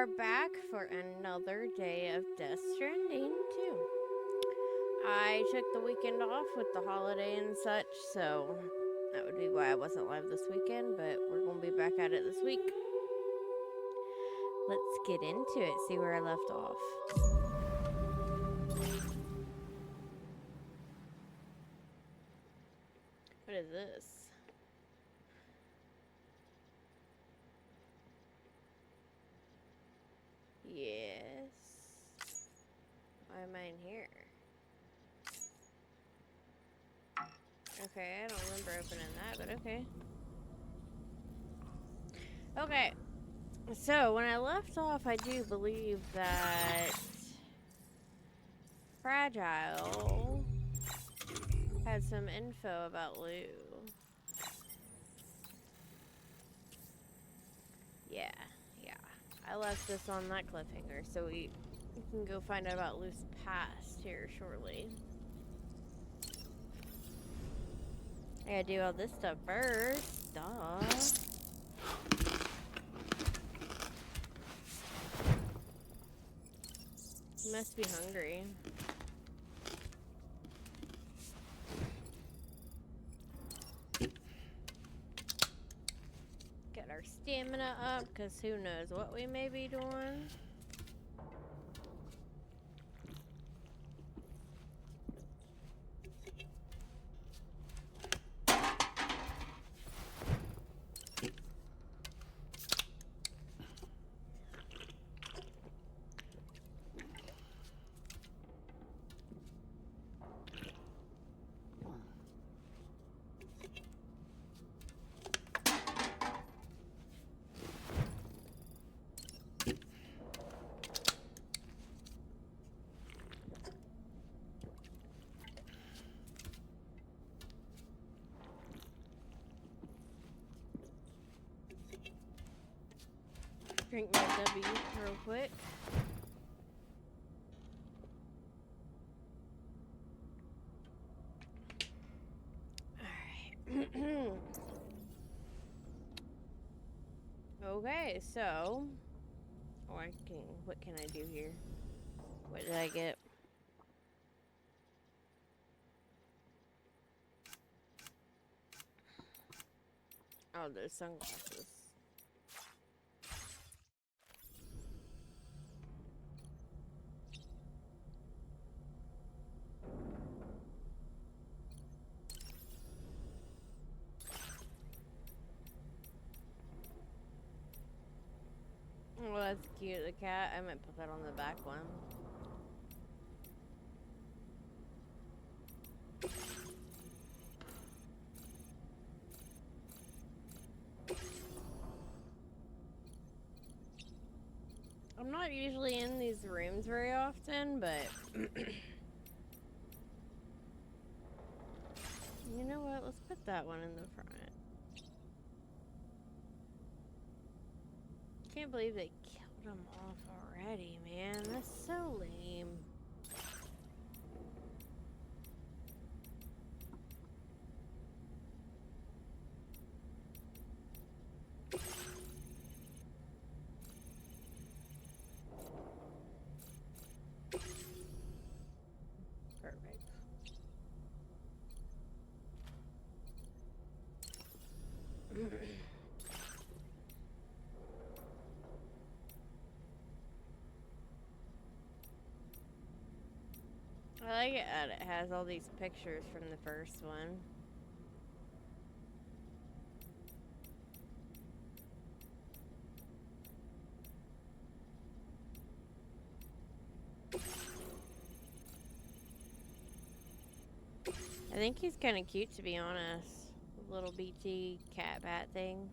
are back for another day of Death Stranding 2. I took the weekend off with the holiday and such, so that would be why I wasn't live this weekend, but we're going to be back at it this week. Let's get into it, see where I left off. What is this? Yes. Why am I in here? Okay, I don't remember opening that, but okay. Okay. So, when I left off, I do believe that Fragile had some info about Lou. Yeah. I left this on that cliffhanger, so we can go find out about Lou's past here shortly. I gotta do all this stuff first. Duh. You must be hungry. Get our stamina up, because who knows what we may be doing. Drink my W real quick. Alright. Okay, so what can I do here? What did I get? Oh, those sunglasses. Oh, that's cute, the cat. I might put that on the back one. I'm not usually in these rooms very often, but you know what? Let's put that one in the front. Can't believe they killed him off already, man. That's so lame. Perfect. I like it that it has all these pictures from the first one. I think he's kind of cute, to be honest. Little BT cat bat thing.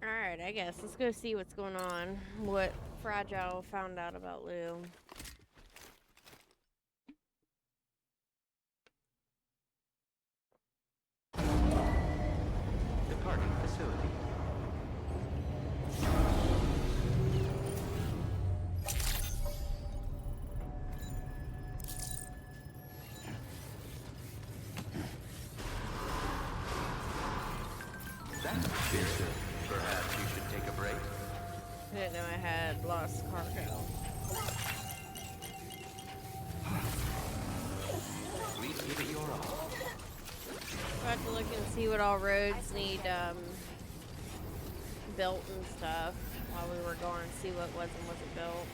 Alright, I guess. Let's go see what's going on. What Fragile found out about Lou. Departing facility. That's expensive. Perhaps you should take a break. lost cargo. Please give it your all. We'll have to look and see what all roads need built and stuff while we were going, see what was and wasn't built.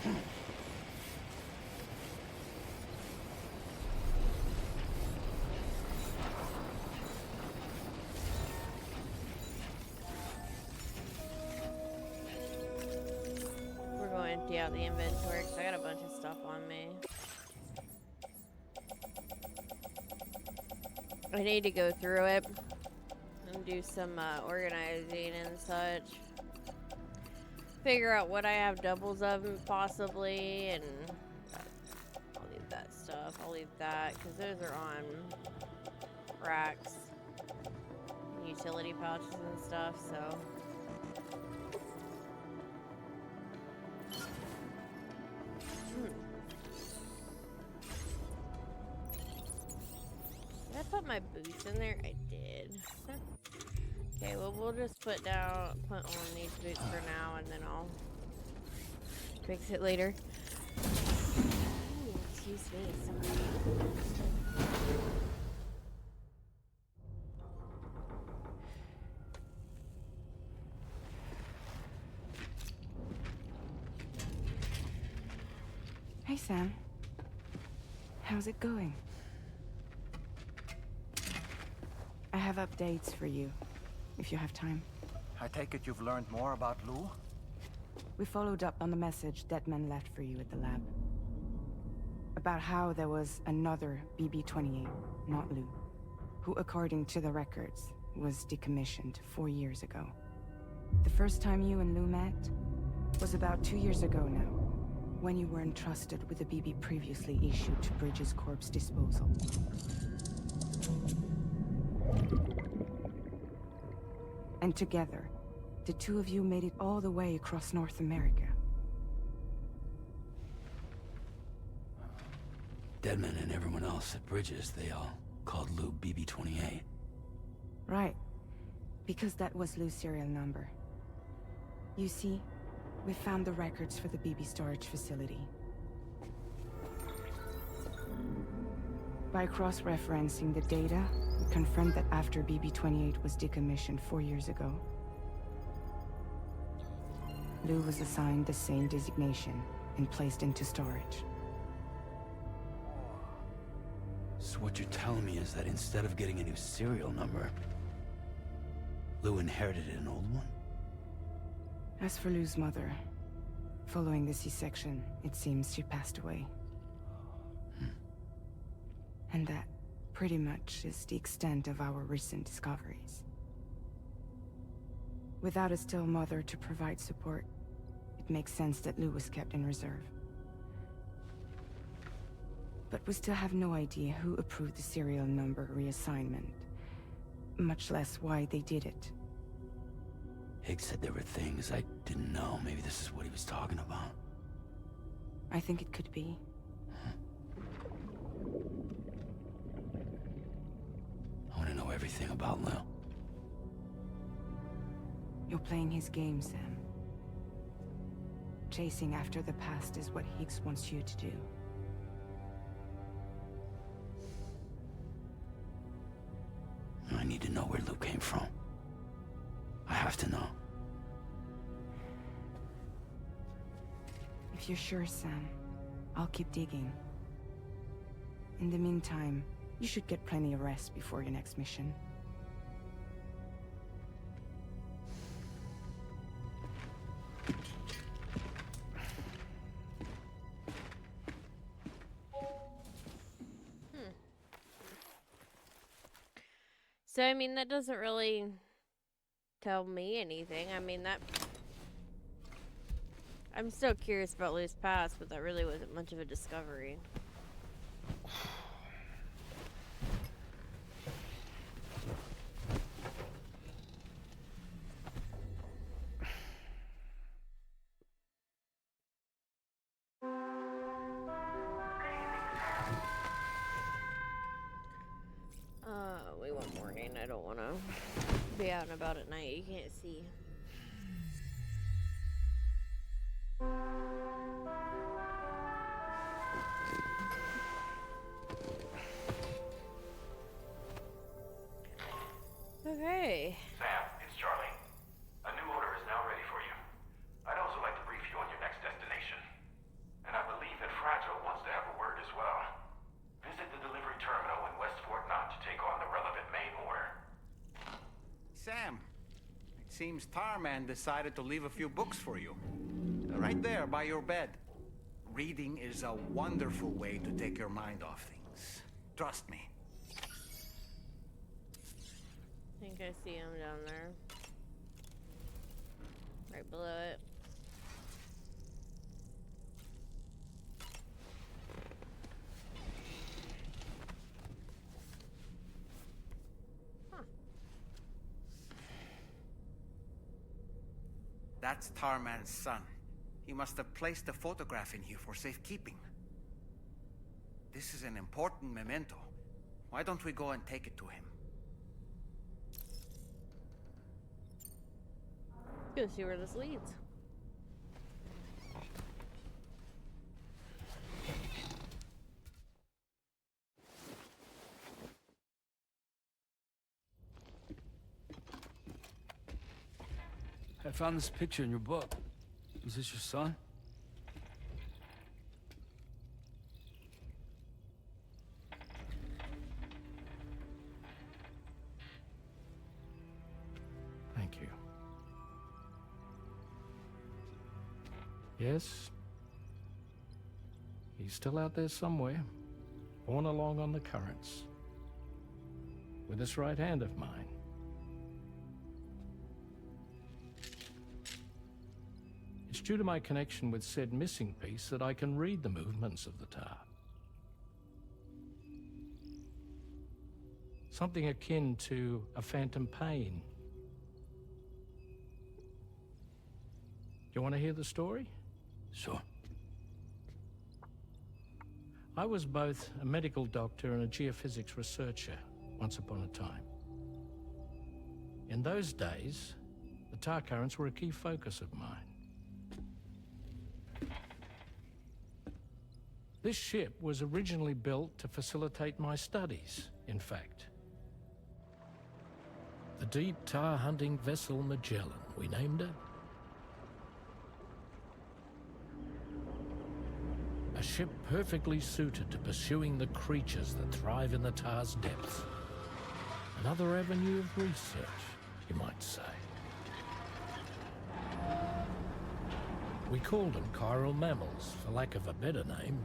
We're going to empty out the inventory because I got a bunch of stuff on me. I need to go through it and do some organizing and such. Figure out what I have doubles of possibly, and I'll leave that stuff. I'll leave that because those are on racks, utility pouches and stuff, so. Did I put my boots in there? I did. Okay, well, we'll just put on these boots for now, and then I'll fix it later. Ooh, excuse me, sorry. Hey, Sam. How's it going? I have updates for you, if you have time. I take it you've learned more about Lou? We followed up on the message Deadman left for you at the lab. About how there was another BB-28, not Lou, who, according to the records, was decommissioned 4 years ago. The first time you and Lou met was about 2 years ago now, when you were entrusted with the BB previously issued to Bridges Corp's disposal. And together, the two of you made it all the way across North America. Deadman and everyone else at Bridges, they all called Lou BB-28. Right. Because that was Lou's serial number. You see, we found the records for the BB storage facility. By cross-referencing the data, we confirmed that after BB-28 was decommissioned 4 years ago, Lou was assigned the same designation and placed into storage. So what you're telling me is that instead of getting a new serial number, Lou inherited an old one? As for Lou's mother, following the C-section, it seems she passed away. And that, pretty much, is the extent of our recent discoveries. Without a still mother to provide support, it makes sense that Lou was kept in reserve. But we still have no idea who approved the serial number reassignment, much less why they did it. Higgs said there were things I didn't know. Maybe this is what he was talking about. I think it could be. I want to know everything about Lou. You're playing his game, Sam. Chasing after the past is what Higgs wants you to do. I need to know where Lou came from. I have to know. If you're sure, Sam, I'll keep digging. In the meantime, you should get plenty of rest before your next mission. So, I mean, that doesn't really tell me anything. I mean, that... I'm still curious about Lou's past, but that really wasn't much of a discovery. We want morning. I don't want to be out and about at night. You can't see. seems Tarman decided to leave a few books for you. Right there by your bed. Reading is a wonderful way to take your mind off things. Trust me. I think I see him down there. Right below it. That's Tarman's son. He must have placed a photograph in here for safekeeping. This is an important memento. Why don't we go and take it to him? Go see where this leads. I found this picture in your book. Is this your son? Thank you. Yes. He's still out there somewhere, borne along on the currents, with this right hand of mine. It's due to my connection with said missing piece that I can read the movements of the tar. Something akin to a phantom pain. You want to hear the story? Sure. I was both a medical doctor and a geophysics researcher once upon a time. In those days, the tar currents were a key focus of mine. This ship was originally built to facilitate my studies, in fact. The deep tar hunting vessel Magellan, we named it. A ship perfectly suited to pursuing the creatures that thrive in the tar's depths. Another avenue of research, you might say. We called them chiral mammals, for lack of a better name.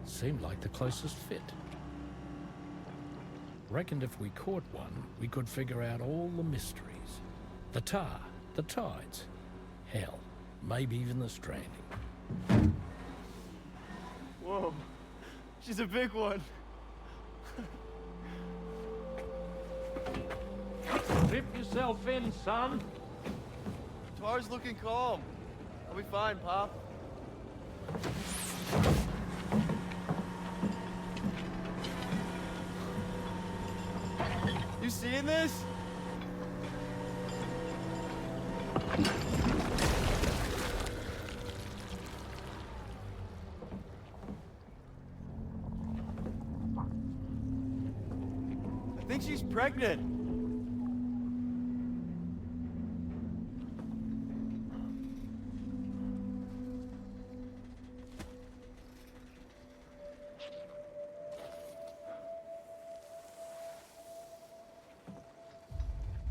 Seemed like the closest fit. Reckoned if we caught one, we could figure out all the mysteries. The tar, the tides, hell, maybe even the stranding. Whoa, she's a big one. Dip yourself in, son. Tar's looking calm. I'll be fine, Pop. You seeing this? I think she's pregnant.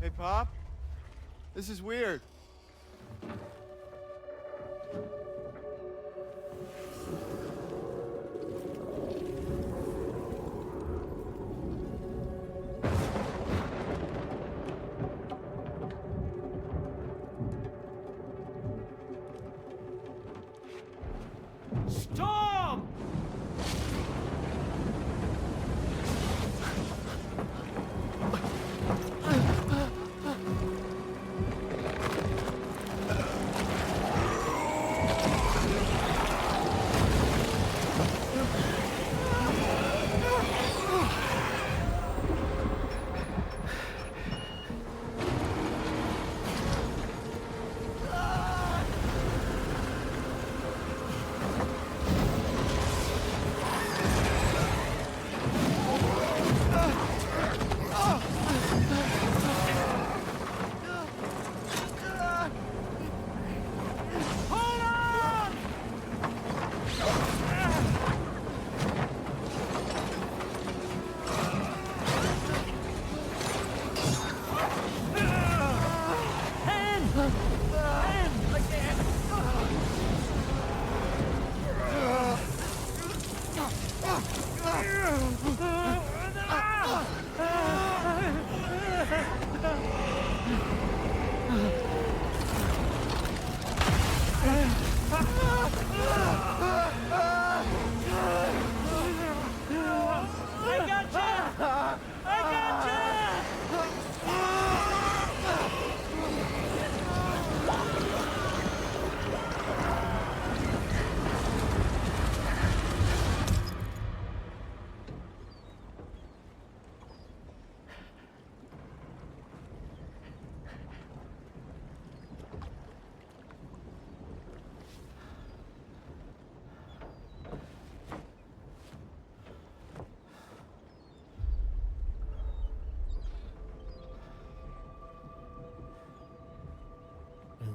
Hey, Pop. This is weird. Storm!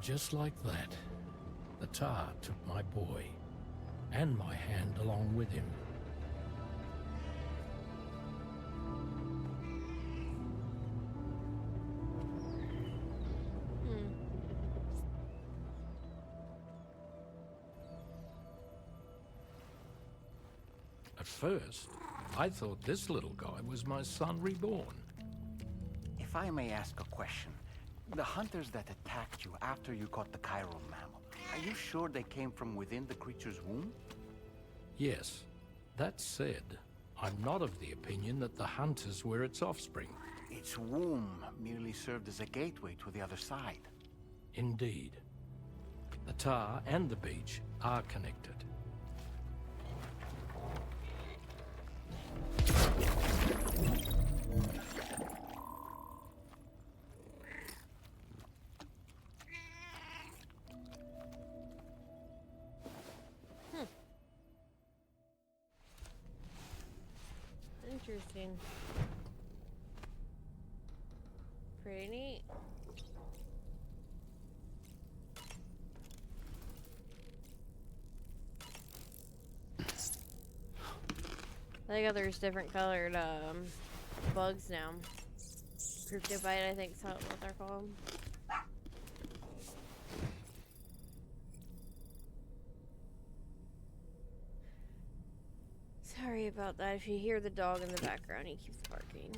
just like that, the tar took my boy, and my hand along with him. At first, I thought this little guy was my son reborn. If I may ask a question, the hunters that attacked you after you caught the chiral mammal, are you sure they came from within the creature's womb? Yes. That said, I'm not of the opinion that the hunters were its offspring. Its womb merely served as a gateway to the other side. Indeed. The tar and the beach are connected. Interesting. Pretty neat. I got there's different colored bugs now. Cryptobite, I think is what they're called. Sorry about that. If you hear the dog in the background, he keeps barking.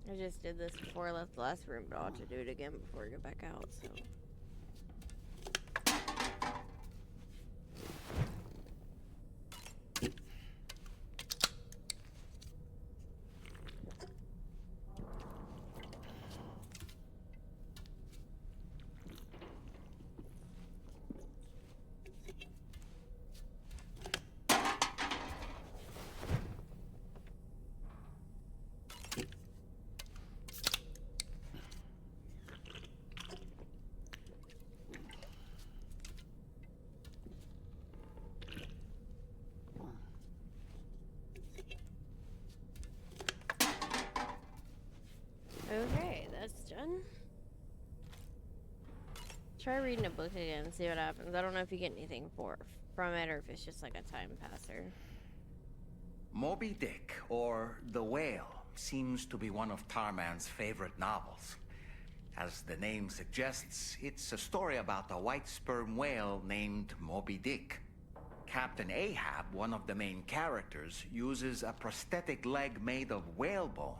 I just did this before I left the last room, but I'll have to do it again before I go back out, so. Okay, that's done. Try reading a book again and see what happens. I don't know if you get anything from it or if it's just like a time passer. Moby Dick, or The Whale, seems to be one of Tarman's favorite novels. As the name suggests, it's a story about a white sperm whale named Moby Dick. Captain Ahab, one of the main characters, uses a prosthetic leg made of whalebone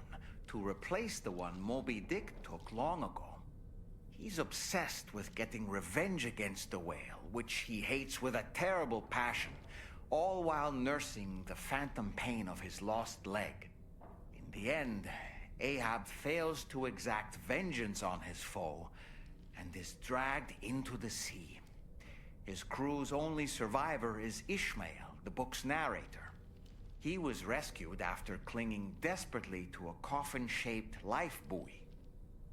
to replace the one Moby Dick took long ago. He's obsessed with getting revenge against the whale, which he hates with a terrible passion, all while nursing the phantom pain of his lost leg. In the end, Ahab fails to exact vengeance on his foe and is dragged into the sea. His crew's only survivor is Ishmael, the book's narrator. He was rescued after clinging desperately to a coffin-shaped life buoy.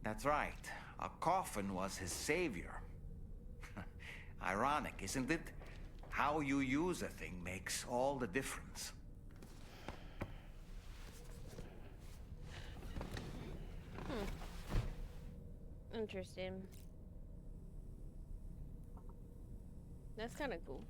That's right, a coffin was his savior. Ironic, isn't it? How you use a thing makes all the difference. Interesting. That's kind of cool.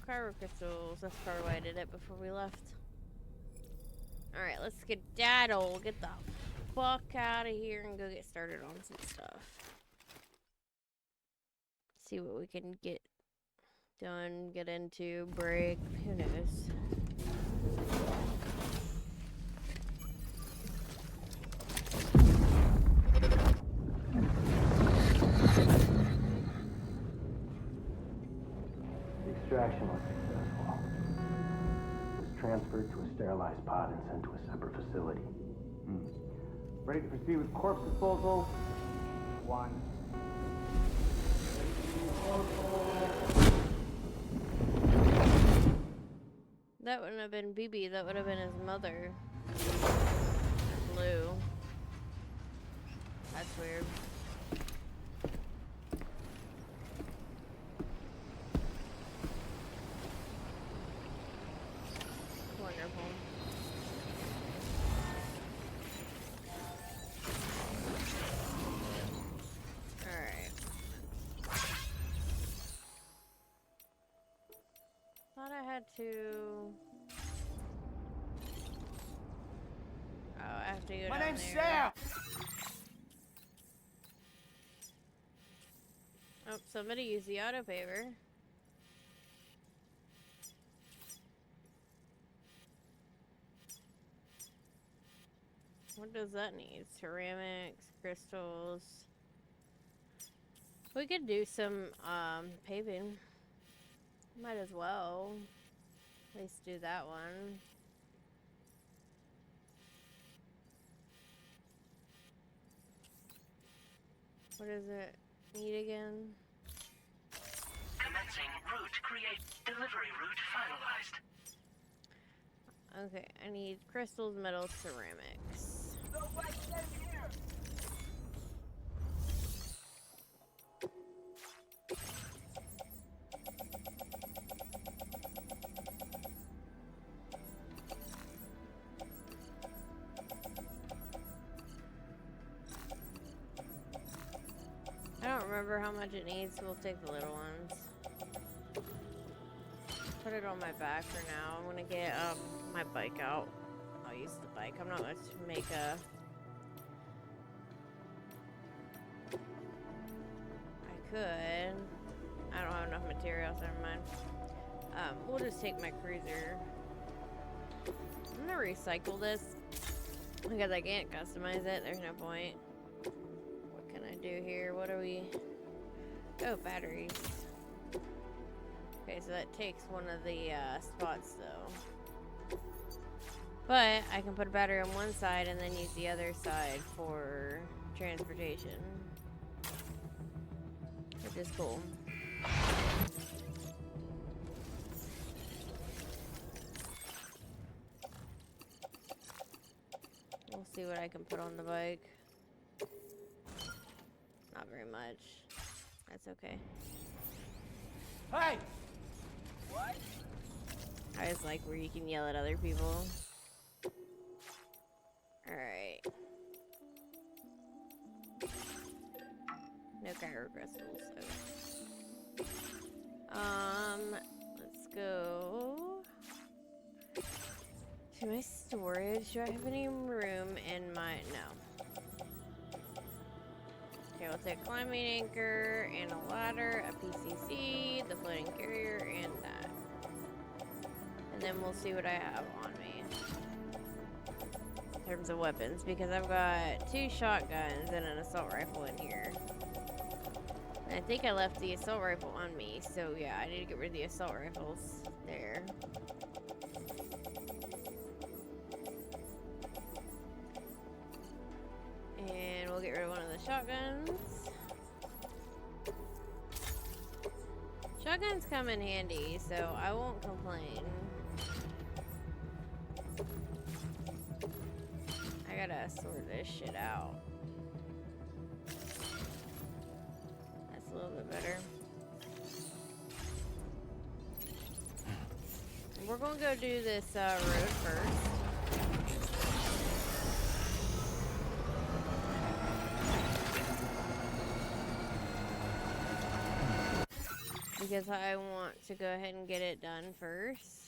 Cryo crystals. That's probably why I did it before we left. Alright, let's skedaddle. Get the fuck out of here and go get started on some stuff. See what we can get done, get into, break. Who knows? Extraction was successful. It was transferred to a sterilized pod and sent to a separate facility. Ready to proceed with corpse disposal? 1. That wouldn't have been BB, that would have been his mother. Lou. That's weird. Wonderful. Alright. Thought I had to... Oh, I have to go My down name's there. Sam! Oh, somebody used the auto paver. What does that need? Ceramics, crystals. We could do some paving. Might as well. At least do that one. What does it need again? Commencing route create delivery route finalized. Okay, I need crystals, metals, ceramics. I don't remember how much it needs, so we'll take the little ones. Put it on my back for now. I'm gonna get my bike out. I'll use the bike. I'm not going to make a... I could. I don't have enough materials, never mind. We'll just take my cruiser. I'm gonna recycle this because I can't customize it. There's no point. What can I do here? What are we... Oh, batteries. Okay, so that takes one of the spots though. But I can put a battery on one side and then use the other side for transportation. Which is cool. We'll see what I can put on the bike. Not very much. That's okay. Hey! I just like where you can yell at other people. Alright. No kyro crystals. Okay. Let's go to my storage. Do I have any room in my... No. Okay, we'll take a climbing anchor and a ladder, a PCC, the floating carrier, and that. And then we'll see what I have on me in terms of weapons, because I've got 2 shotguns and an assault rifle in here. And I think I left the assault rifle on me, so yeah, I need to get rid of the assault rifles there. And we'll get rid of one of the shotguns. Shotguns come in handy, so I won't complain. I gotta sort this shit out. That's a little bit better. We're gonna go do this road first. Because I want to go ahead and get it done first.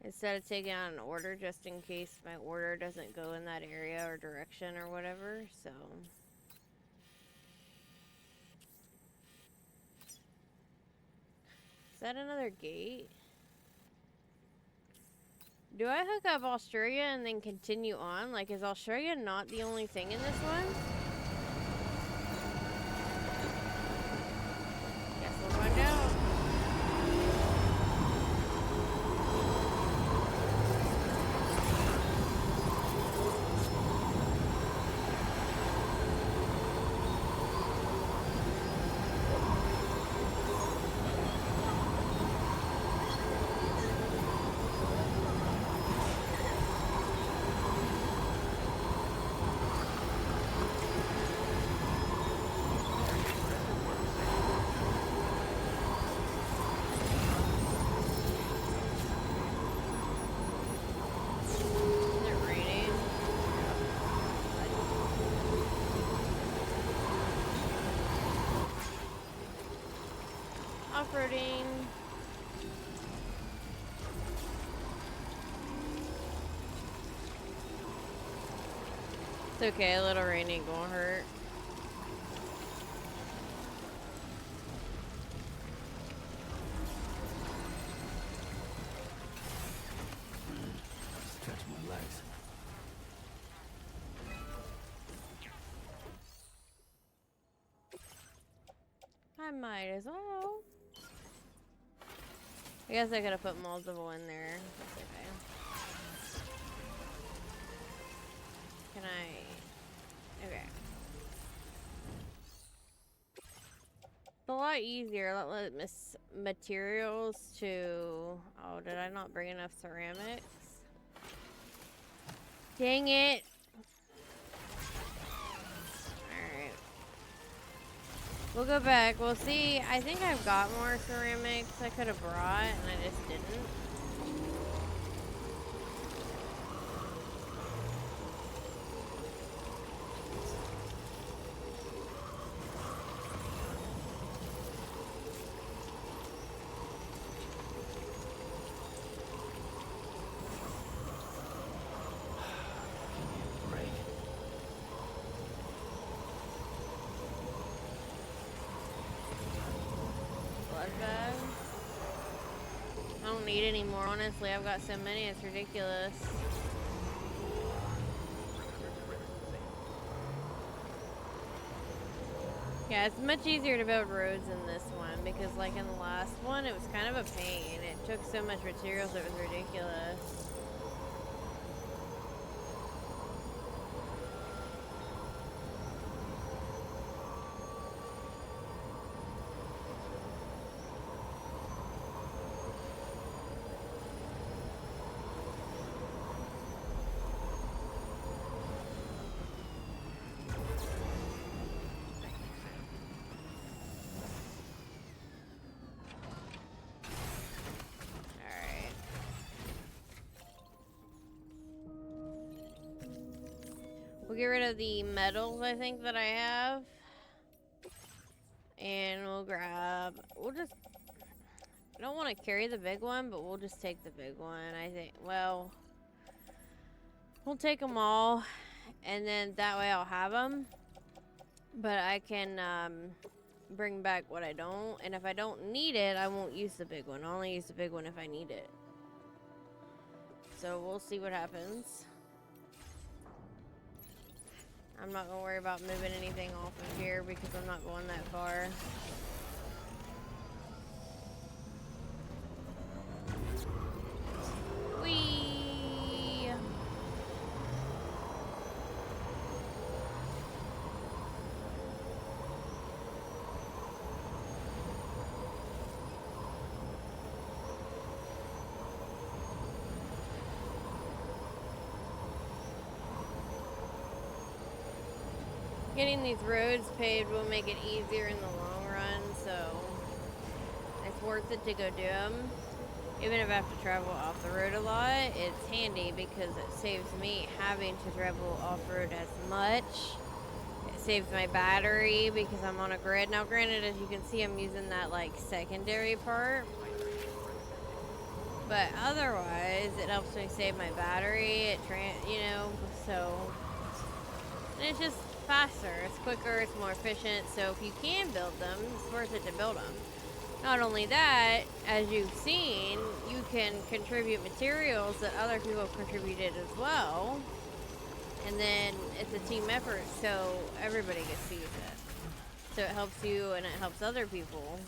Instead of taking out an order, just in case my order doesn't go in that area or direction or whatever, so. Is that another gate? Do I hook up Australia and then continue on? Like, is Australia not the only thing in this one? Guess we'll find out. Off-roading. It's okay, a little rain ain't gonna hurt. Stretch my legs. I might as well. I guess I could have put multiple in there. That's okay. Can I? Okay. It's a lot easier. A lot less materials to. Oh, did I not bring enough ceramics? Dang it! Alright. We'll go back. We'll see. I think I've got more ceramics I could have brought, and I just didn't. I don't need any more, honestly. I've got so many, it's ridiculous. Yeah, it's much easier to build roads in this one because, like, in the last one, it was kind of a pain. It took so much materials, it was ridiculous. We'll get rid of the metals, I think, that I have. And we'll grab... We'll just... I don't want to carry the big one, but we'll just take the big one, I think. Well... We'll take them all. And then that way I'll have them. But I can bring back what I don't. And if I don't need it, I won't use the big one. I'll only use the big one if I need it. So we'll see what happens. I'm not gonna worry about moving anything off of here because I'm not going that far. Whee! Getting these roads paved will make it easier in the long run, so it's worth it to go do them. Even if I have to travel off the road a lot, it's handy because it saves me having to travel off-road as much. It saves my battery because I'm on a grid. Now, granted, as you can see, I'm using that, like, secondary part. But otherwise, it helps me save my battery, so... And it's just faster, it's quicker, it's more efficient, so if you can build them, it's worth it to build them. Not only that, as you've seen, you can contribute materials that other people have contributed as well, and then it's a team effort, so everybody gets to use it. So it helps you and it helps other people.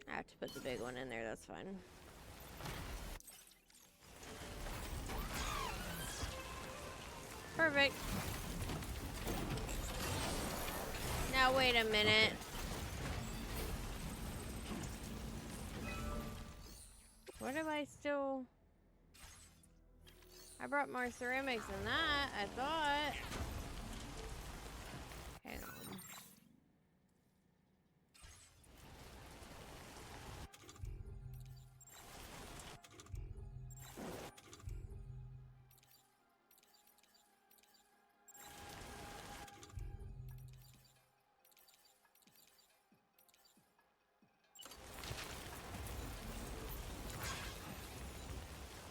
I have to put the big one in there, that's fine. Perfect. Now wait a minute. What am I still... I brought more ceramics than that, I thought. Hang on.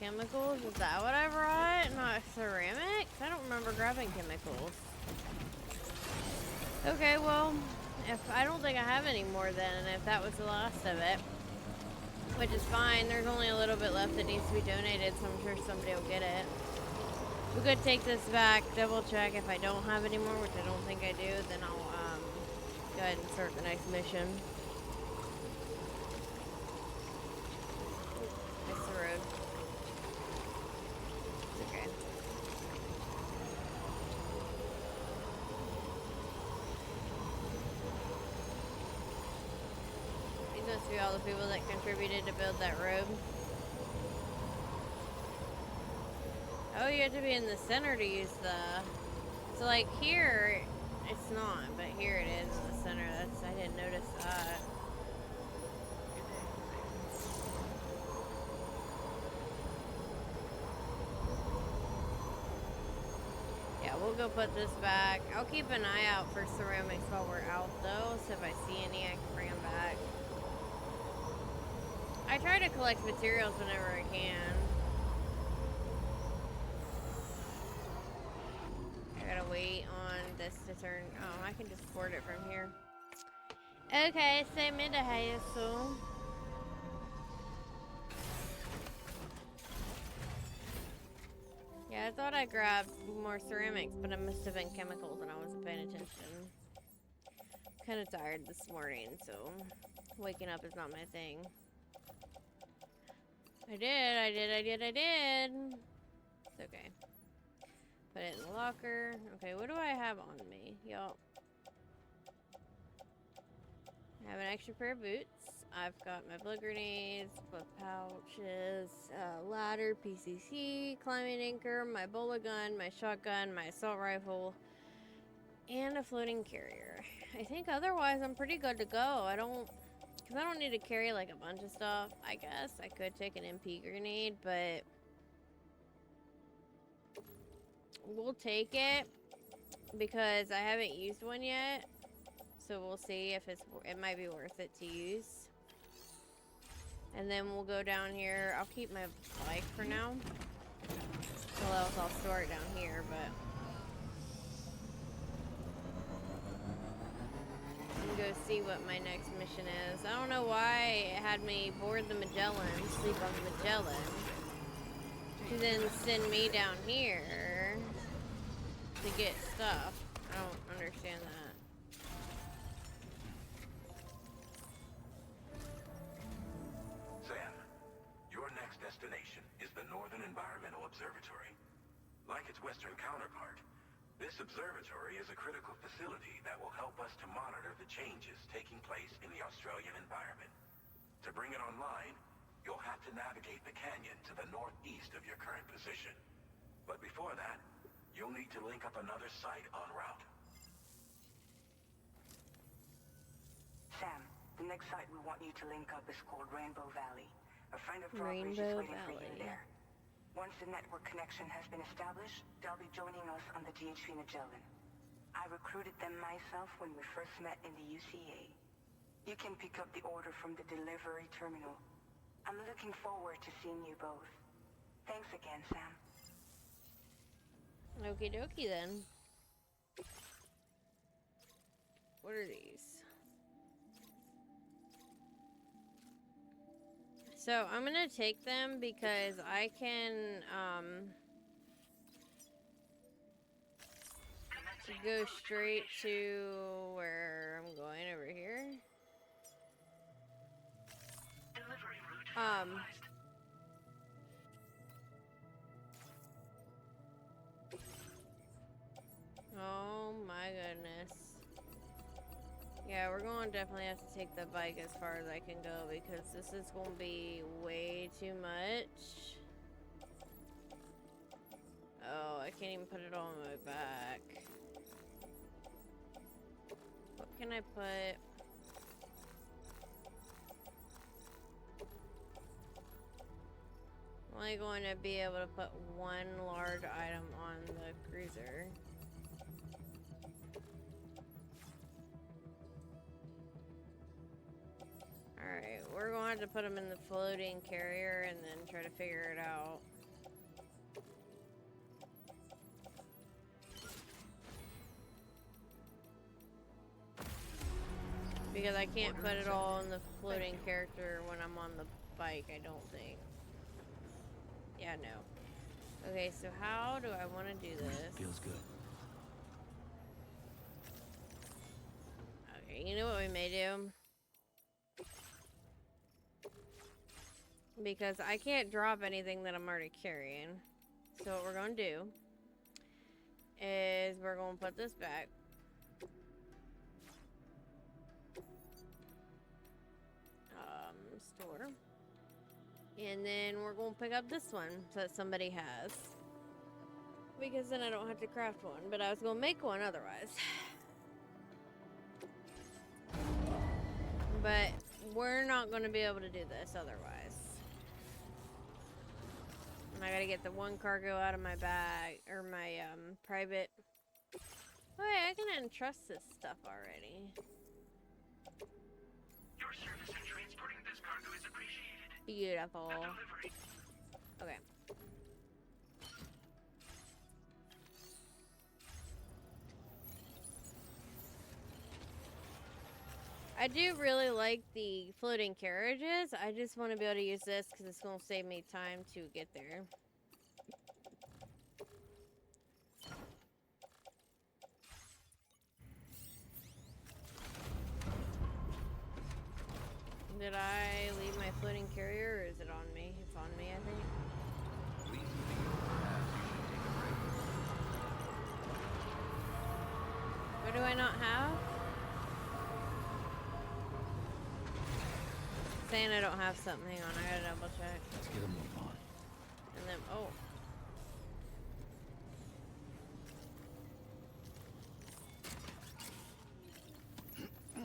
chemicals? Is that what I brought? Not ceramics? I don't remember grabbing chemicals. Okay, well, if I don't think I have any more then, and if that was the last of it, which is fine. There's only a little bit left that needs to be donated, so I'm sure somebody will get it. We could take this back, double check. If I don't have any more, which I don't think I do, then I'll go ahead and start the next mission. Missed the road. It's okay. These must be all the people that contributed to build that road. Oh, you have to be in the center to use the... So, like, here, it's not, but here it is in the center. I didn't notice that. Yeah, we'll go put this back. I'll keep an eye out for ceramics while we're out, though, so if I see any, I can bring them back. I try to collect materials whenever I can. I gotta wait on this to turn. Oh, I can just board it from here. Okay, say midday, so. Yeah, I thought I grabbed more ceramics, but it must have been chemicals and I wasn't paying attention. Kind of tired this morning, so waking up is not my thing. I did. It's okay. Put it in the locker. Okay, what do I have on me? Yup. I have an extra pair of boots. I've got my blood grenades, both pouches, ladder, PCC, climbing anchor, my bola gun, my shotgun, my assault rifle, and a floating carrier. I think otherwise I'm pretty good to go. Because I don't need to carry like a bunch of stuff. I guess I could take an MP grenade, but we'll take it because I haven't used one yet. So we'll see if it might be worth it to use. And then we'll go down here. I'll keep my bike for now. Or else I'll store it down here, but I'm gonna go see what my next mission is. I don't know why it had me board the Magellan, sleep on the Magellan, to then send me down here to get stuff. I don't understand that. Sam, your next destination is the Northern Environmental Observatory. Like its western counterpart, this observatory is a critical facility that will help us to monitor the changes taking place in the Australian environment. To bring it online, you'll have to navigate the canyon to the northeast of your current position. But before that, you'll need to link up another site en route. Sam, the next site we want you to link up is called Rainbow Valley. A friend of Robert's is Rainbow waiting for you Valley. there. Once the network connection has been established, they'll be joining us on the DHV Magellan. I recruited them myself when we first met in the UCA. You can pick up the order from the delivery terminal. I'm looking forward to seeing you both. Thanks again, Sam. Okie dokie then. What are these? So I'm gonna take them because I can go straight to where I'm going over here. Delivery route finalized. Oh my goodness. Yeah, we're going to definitely have to take the bike as far as I can go because this is going to be way too much. Oh, I can't even put it on my back. What can I put? I'm only going to be able to put one large item on the cruiser. Alright, we're going to have to put them in the floating carrier and then try to figure it out. Because I can't put it all on the floating character when I'm on the bike, I don't think. Yeah, no. Okay, so how do I want to do this? Feels good. Okay, you know what we may do? Because I can't drop anything that I'm already carrying. So what we're going to do is we're going to put this back. Store. And then we're going to pick up this one that somebody has. Because then I don't have to craft one. But I was going to make one otherwise. But we're not going to be able to do this otherwise. And I got to get the one cargo out of my bag. Or my private. Oh, wait, I can entrust this stuff already. Your service in transporting this cargo is appreciated. Beautiful. Delivery. Okay. I do really like the floating carriages. I just want to be able to use this because it's going to save me time to get there. Did I leave my floating carrier or is it on me? It's on me, I think. What do I not have? Saying I don't have something. Hang on, I gotta double check. Let's get a move on. And then, oh.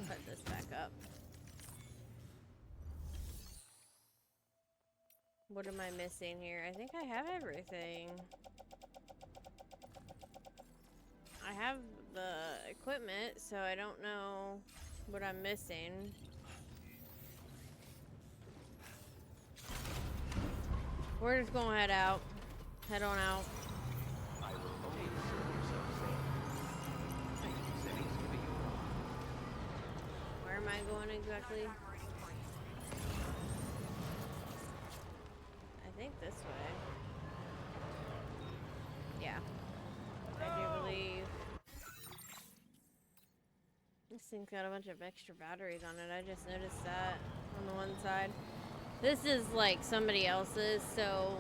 Put this back up. What am I missing here? I think I have everything. I have the equipment, so I don't know what I'm missing. We're just gonna head out. Head on out. Where am I going exactly? I think this way. Yeah. I do believe. This thing's got a bunch of extra batteries on it. I just noticed that on the one side. This is like somebody else's, so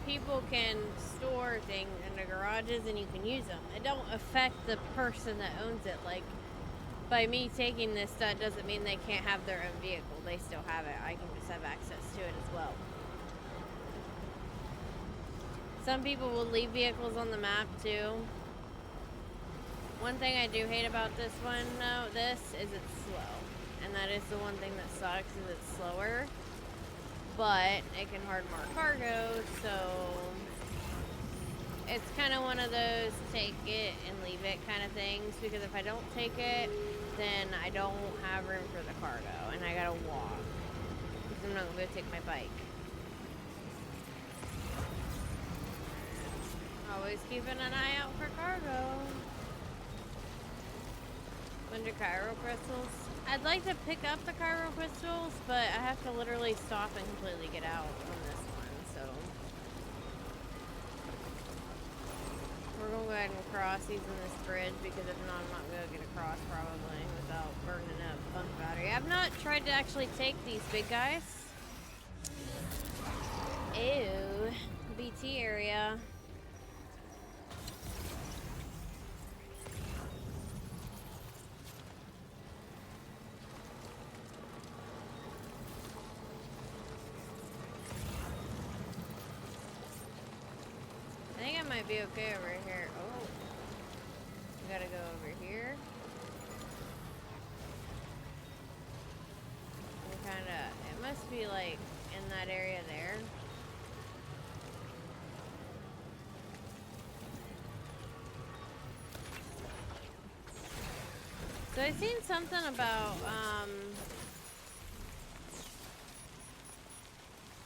people can store things in the garages and you can use them. It don't affect the person that owns it. Like, by me taking this stuff doesn't mean they can't have their own vehicle. They still have it. I can just have access to it as well. Some people will leave vehicles on the map too. One thing I do hate about this one, though, is it's slow. And that is the one thing that sucks, is it's slower. But it can hard mark cargo, so it's kind of one of those take it and leave it kind of things. Because if I don't take it, then I don't have room for the cargo, and I gotta walk. Because I'm not gonna be able to take my bike. Always keeping an eye out for cargo. Under Cairo crystals. I'd like to pick up the Cairo crystals, but I have to literally stop and completely get out from this one, so. We're gonna go ahead and cross using this bridge, because if not, I'm not gonna get across probably without burning up a bunch of battery. I've not tried to actually take these big guys. Ew. BT area. I think I might be okay over here. Oh. We gotta go over here. And kinda, it must be like in that area there. So I seen something about,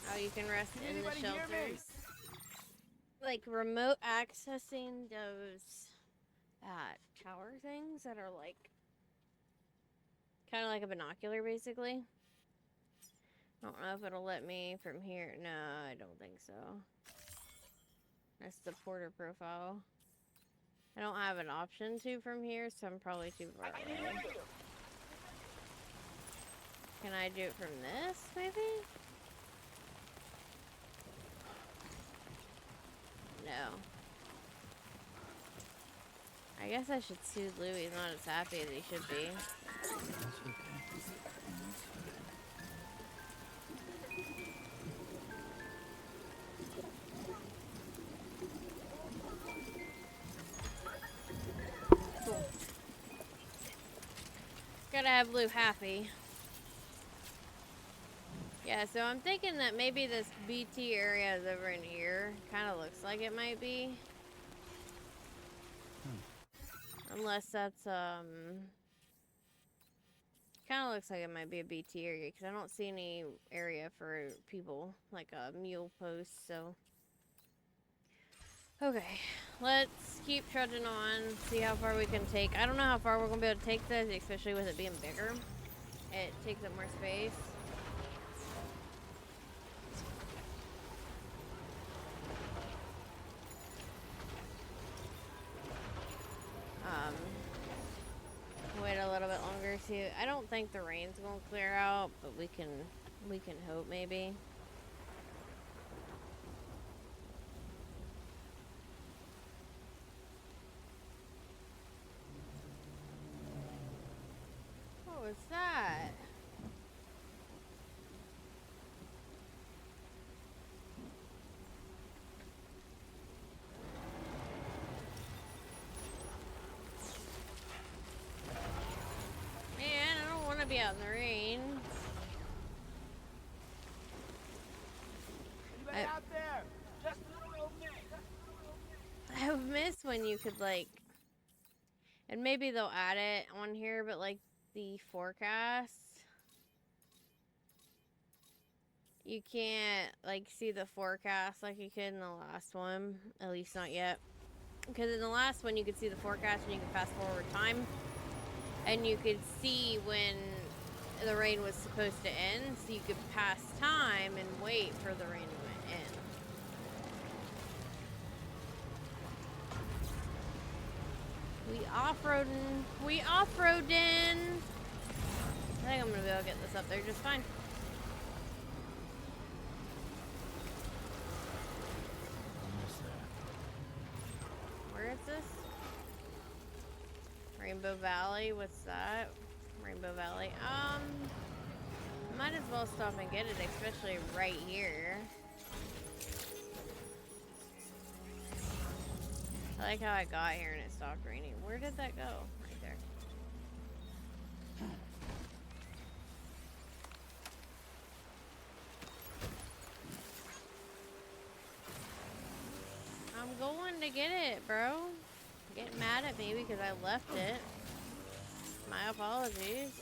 how you can rest in the shelters. Like remote accessing those tower things that are like Kind of like a binocular, basically. I don't know if it'll let me from here. No, I don't think so. That's the porter profile. I don't have an option to from here, so I'm probably too far away. Can I do it from this, maybe? No. I guess I should soothe Lou. He's not as happy as he should be. That's okay. Cool. Gotta have Lou happy. Yeah, so I'm thinking that maybe this BT area is over in here. Kind of looks like it might be. Unless that's, kind of looks like it might be a BT area, because I don't see any area for people, like a mule post, so. Okay, let's keep trudging on, see how far we can take. I don't know how far we're going to be able to take this, especially with it being bigger. It takes up more space. Wait a little bit longer, see. I don't think the rain's going to clear out, but we can hope maybe. What was that? Man, I don't want to be out in the rain. Anybody out there? Just a little bit. I would miss when you could, like, and maybe they'll add it on here, but like the forecast, you can't like see the forecast like you could in the last one, at least not yet. Because in the last one you could see the forecast and you could fast forward time, and you could see when the rain was supposed to end, so you could pass time and wait for the rain to end. We off-roading. We off-roading. I think I'm gonna be able to get this up there just fine. Almost there. Where is this? Rainbow Valley. What's that? Rainbow Valley. Might as well stop and get it, especially right here. I like how I got here and it stopped raining. Where did that go? Right there. I'm going to get it, bro. Get mad at me because I left it. My apologies.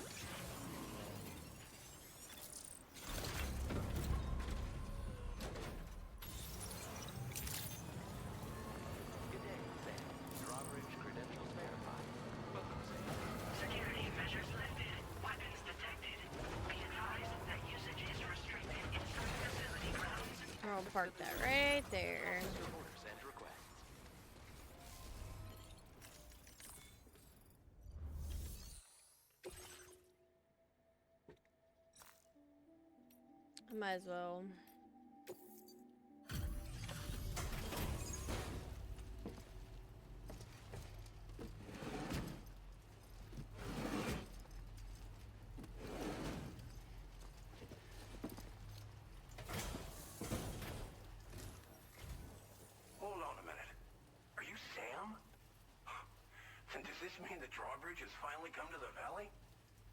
Security measures lifted. Weapons detected. Be advised that usage is restricted inside facility grounds. I'll park that right there. I might as well. Hold on a minute. Are you Sam? And does this mean the drawbridge has finally come to the valley?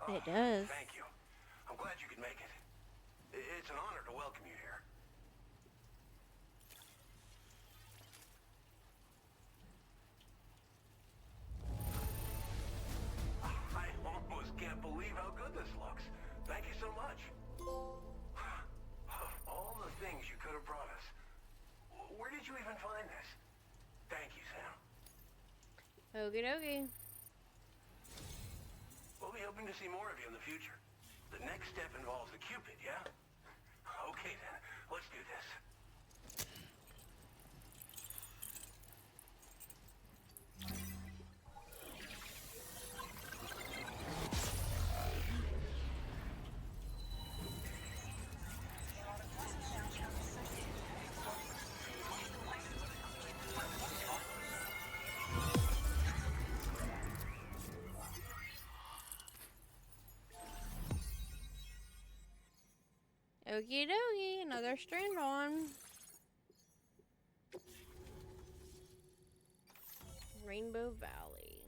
It does. Thank you. I'm glad you could make it. It's an honor to welcome you here. I almost can't believe how good this looks. Thank you so much. Of all the things you could have brought us, where did you even find this? Thank you, Sam. Okie dokie. We'll be able hoping to see more of you in the future. The next step involves a Cupid, yeah? Okay then, let's do this. Okie dokie, another strand on. Rainbow Valley.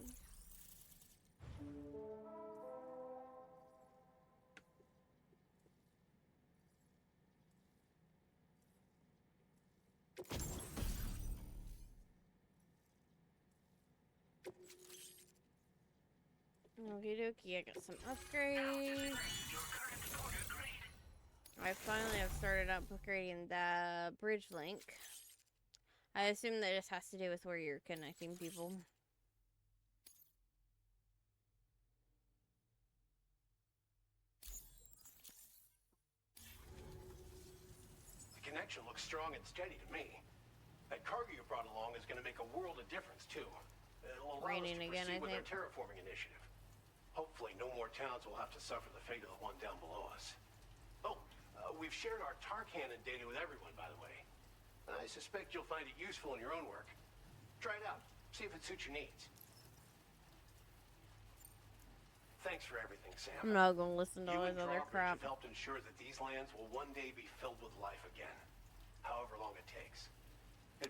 Okie dokie, I got some upgrades. I finally have started upgrading the bridge link. I assume that this has to do with where you're connecting people. The connection looks strong and steady to me. That cargo you brought along is going to make a world of difference, too. It'll allow us to proceed with our terraforming initiative. Hopefully, no more towns will have to suffer the fate of the one down below us. Oh, we've shared our tar cannon data with everyone, by the way. I suspect you'll find it useful in your own work. Try it out. See if it suits your needs. Thanks for everything, Sam. I'm not gonna listen to all You this and other Drawbridge crap. have helped ensure that these lands will one day be filled with life again, however long it takes.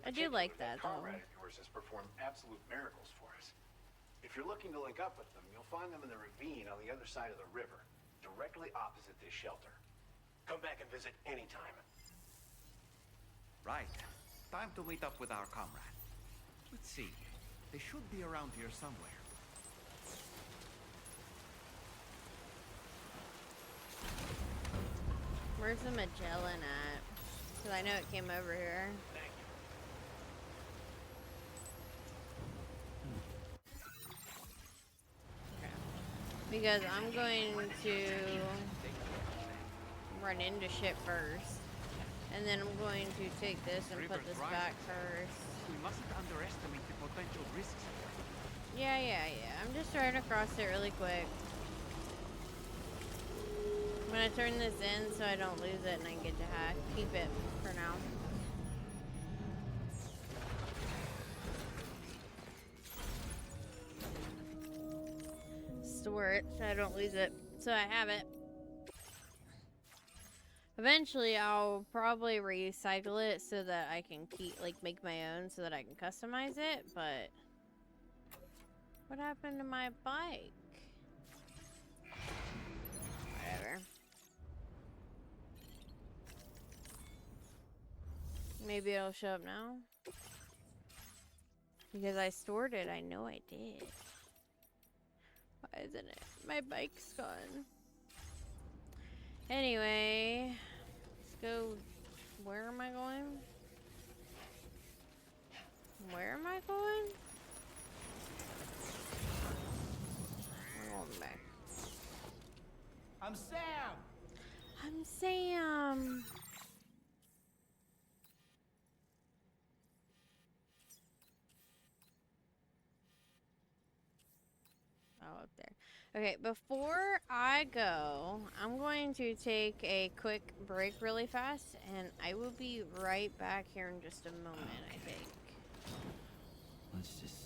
I do like that, though. Comrade of yours has performed absolute miracles for us. If you're looking to link up with them, you'll find them in the ravine on the other side of the river, directly opposite this shelter. Come back and visit anytime. Right. Time to meet up with our comrade. Let's see. They should be around here somewhere. Where's the Magellan at? Because I know it came over here. Thank you. Okay. Because I'm going to run into shit first. And then I'm going to take this and put this back first. We mustn't underestimate the potential risks. Yeah. I'm just trying to cross it really quick. I'm gonna turn this in so I don't lose it and I get to keep it for now. Store it so I don't lose it. So I have it. Eventually I'll probably recycle it so that I can make my own so that I can customize it, but what happened to my bike? Whatever. Maybe it'll show up now. Because I stored it, I know I did. Why isn't it? My bike's gone. Anyway, let's go. Where am I going? Where am I going? I'm going back. I'm Sam! I'm Sam! Oh, up there. Okay, before I go, I'm going to take a quick break really fast, and I will be right back here in just a moment, I think. Let's just